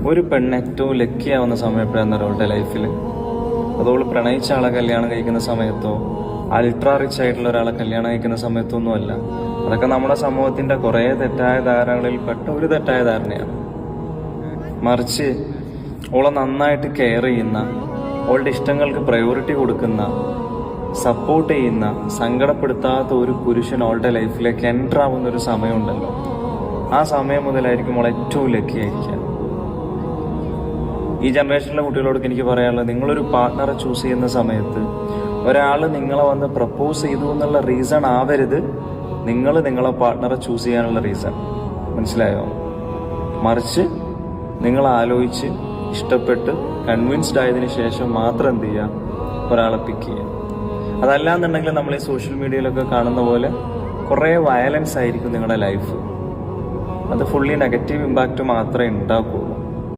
ഒരു പെണ്ണ് ഏറ്റവും ലക്കിയാവുന്ന സമയം എപ്പോഴാണ് അവളുടെ ലൈഫിൽ? അതോള് പ്രണയിച്ച ആളെ കല്യാണം കഴിക്കുന്ന സമയത്തോ അൾട്രാ റിച്ച് ആയിട്ടുള്ള ഒരാളെ കല്യാണം കഴിക്കുന്ന സമയത്തൊന്നും അല്ല. അതൊക്കെ നമ്മുടെ സമൂഹത്തിന്റെ കുറേ തെറ്റായ ധാരണകളിൽ പെട്ട ഒരു തെറ്റായ ധാരണയാണ്. മറിച്ച് ഓളെ നന്നായിട്ട് കെയർ ചെയ്യുന്ന, അവളുടെ ഇഷ്ടങ്ങൾക്ക് പ്രയോറിറ്റി കൊടുക്കുന്ന, സപ്പോർട്ട് ചെയ്യുന്ന, സങ്കടപ്പെടുത്താത്ത ഒരു പുരുഷൻ അവളുടെ ലൈഫിലേക്ക് എൻ്റർ ആവുന്ന ഒരു സമയമുണ്ടല്ലോ, ആ സമയം മുതലായിരിക്കും അവൾ ഏറ്റവും ലക്കി ആയിരിക്കുക. ഈ ജനറേഷനിലെ കുട്ടികളോടൊക്കെ എനിക്ക് പറയാനുള്ളത്, നിങ്ങളൊരു പാർട്ട്ണറെ ചൂസ് ചെയ്യുന്ന സമയത്ത് ഒരാൾ നിങ്ങളെ വന്ന് പ്രപ്പോസ് ചെയ്തു എന്നുള്ള റീസൺ ആവരുത് നിങ്ങളെ പാർട്ട്ണറെ ചൂസ് ചെയ്യാനുള്ള റീസൺ. മനസ്സിലായോ? മറിച്ച് നിങ്ങൾ ആലോചിച്ച് ഇഷ്ടപ്പെട്ട് കൺവിൻസ്ഡ് ആയതിനു ശേഷം മാത്രം എന്ത് ചെയ്യുക, ഒരാളെ പിക്ക് ചെയ്യുക. അതല്ലാന്നുണ്ടെങ്കിൽ നമ്മൾ ഈ സോഷ്യൽ മീഡിയയിലൊക്കെ കാണുന്ന പോലെ കുറേ വയലൻസ് ആയിരിക്കും നിങ്ങളുടെ ലൈഫ്. അത് ഫുള്ളി നെഗറ്റീവ് ഇമ്പാക്റ്റ് മാത്രമേ ഉണ്ടാക്കൂ.